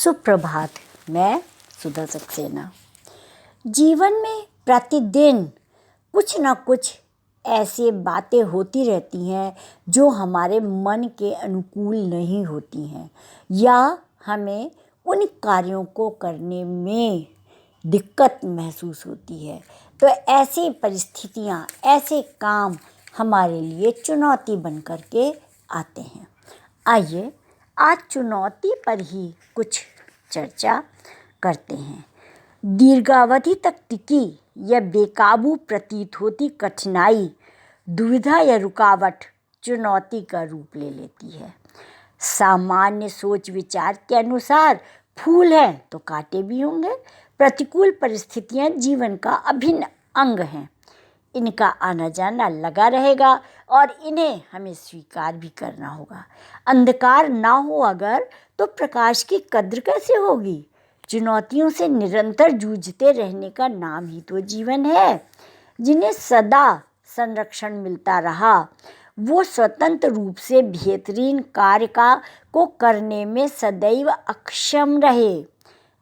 सुप्रभात। मैं सुधा सक्सेना। जीवन में प्रतिदिन कुछ न कुछ ऐसी बातें होती रहती हैं जो हमारे मन के अनुकूल नहीं होती हैं या हमें उन कार्यों को करने में दिक्कत महसूस होती है। तो ऐसी परिस्थितियाँ, ऐसे काम हमारे लिए चुनौती बन कर के आते हैं। आइए आज चुनौती पर ही कुछ चर्चा करते हैं। दीर्घावधि तक टिकी या बेकाबू प्रतीत होती कठिनाई, दुविधा या रुकावट चुनौती का रूप ले लेती है। सामान्य सोच विचार के अनुसार फूल हैं तो कांटे भी होंगे। प्रतिकूल परिस्थितियां जीवन का अभिन्न अंग हैं। इनका आना जाना लगा रहेगा और इन्हें हमें स्वीकार भी करना होगा। अंधकार ना हो अगर तो प्रकाश की कद्र कैसे होगी। चुनौतियों से निरंतर जूझते रहने का नाम ही तो जीवन है। जिन्हें सदा संरक्षण मिलता रहा वो स्वतंत्र रूप से बेहतरीन कार्य को करने में सदैव अक्षम रहे।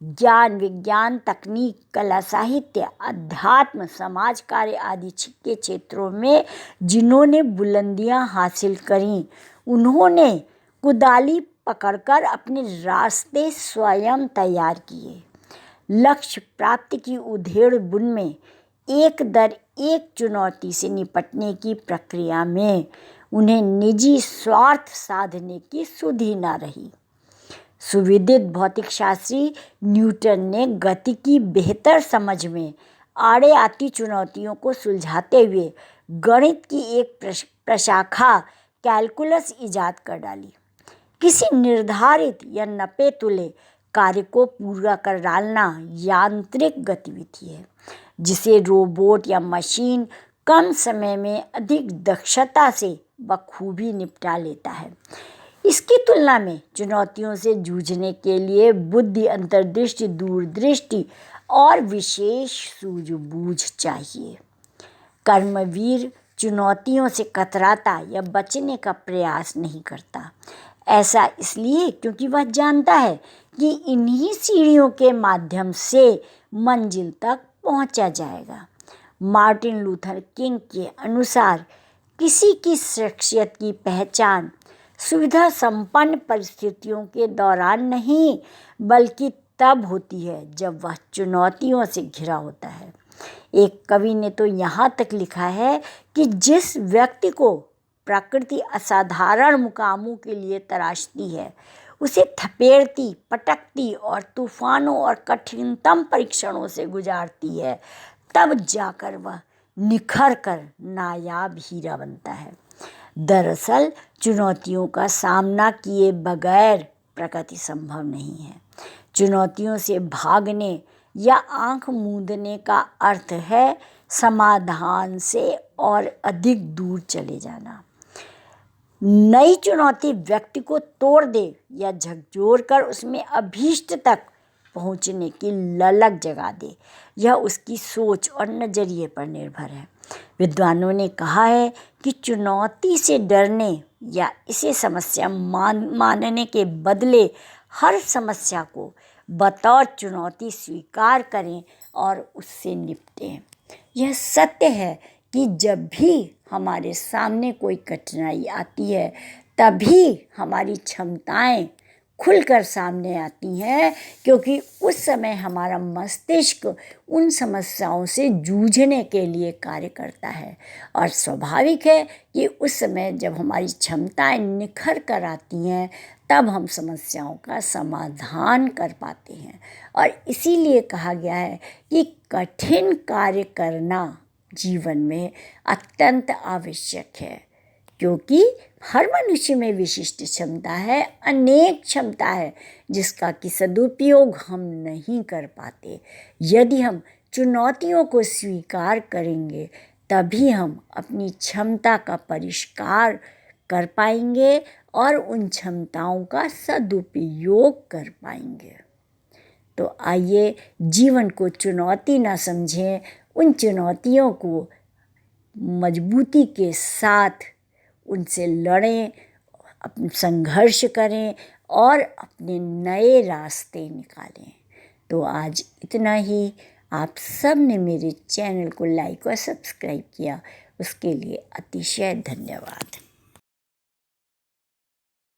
ज्ञान, विज्ञान, तकनीक, कला, साहित्य, अध्यात्म, समाज कार्य आदि के क्षेत्रों में जिन्होंने बुलंदियां हासिल करीं, उन्होंने कुदाली पकड़कर अपने रास्ते स्वयं तैयार किए। लक्ष्य प्राप्ति की उधेड़ बुन में एक दर एक चुनौती से निपटने की प्रक्रिया में उन्हें निजी स्वार्थ साधने की सुधि न रही। सुविदित भौतिक शास्त्री न्यूटन ने गति की बेहतर समझ में आड़े आती चुनौतियों को सुलझाते हुए गणित की एक प्रशाखा कैलकुलस इजाद कर डाली। किसी निर्धारित या नपे तुले कार्य को पूरा कर डालना यांत्रिक गतिविधि है जिसे रोबोट या मशीन कम समय में अधिक दक्षता से बखूबी निपटा लेता है। इसकी तुलना में चुनौतियों से जूझने के लिए बुद्धि, अंतर्दृष्टि, दूरदृष्टि और विशेष सूझबूझ चाहिए। कर्मवीर चुनौतियों से कतराता या बचने का प्रयास नहीं करता। ऐसा इसलिए क्योंकि वह जानता है कि इन्हीं सीढ़ियों के माध्यम से मंजिल तक पहुंचा जाएगा। मार्टिन लूथर किंग के अनुसार किसी की शख्सियत की पहचान सुविधा संपन्न परिस्थितियों के दौरान नहीं बल्कि तब होती है जब वह चुनौतियों से घिरा होता है। एक कवि ने तो यहाँ तक लिखा है कि जिस व्यक्ति को प्रकृति असाधारण मुकामों के लिए तराशती है, उसे थपेड़ती, पटकती और तूफानों और कठिनतम परीक्षणों से गुजारती है, तब जाकर वह निखर कर नायाब हीरा बनता है। दरअसल चुनौतियों का सामना किए बगैर प्रगति संभव नहीं है। चुनौतियों से भागने या आंख मूंदने का अर्थ है समाधान से और अधिक दूर चले जाना। नई चुनौती व्यक्ति को तोड़ दे या झकझोर कर उसमें अभीष्ट तक पहुंचने की ललक जगा दे, यह उसकी सोच और नज़रिए पर निर्भर है। विद्वानों ने कहा है कि चुनौती से डरने या इसे समस्या मानने के बदले हर समस्या को बतौर चुनौती स्वीकार करें और उससे निपटें। यह सत्य है कि जब भी हमारे सामने कोई कठिनाई आती है तभी हमारी क्षमताएं खुलकर सामने आती हैं, क्योंकि उस समय हमारा मस्तिष्क उन समस्याओं से जूझने के लिए कार्य करता है और स्वाभाविक है कि उस समय जब हमारी क्षमताएं निखर कर आती हैं तब हम समस्याओं का समाधान कर पाते हैं। और इसीलिए कहा गया है कि कठिन कार्य करना जीवन में अत्यंत आवश्यक है, क्योंकि हर मनुष्य में विशिष्ट क्षमता है, अनेक क्षमता है जिसका कि सदुपयोग हम नहीं कर पाते। यदि हम चुनौतियों को स्वीकार करेंगे तभी हम अपनी क्षमता का परिष्कार कर पाएंगे और उन क्षमताओं का सदुपयोग कर पाएंगे। तो आइए जीवन को चुनौती ना समझें, उन चुनौतियों को मजबूती के साथ उनसे लड़ें, संघर्ष करें और अपने नए रास्ते निकालें। तो आज इतना ही। आप सब ने मेरे चैनल को लाइक और सब्सक्राइब किया, उसके लिए अतिशय धन्यवाद।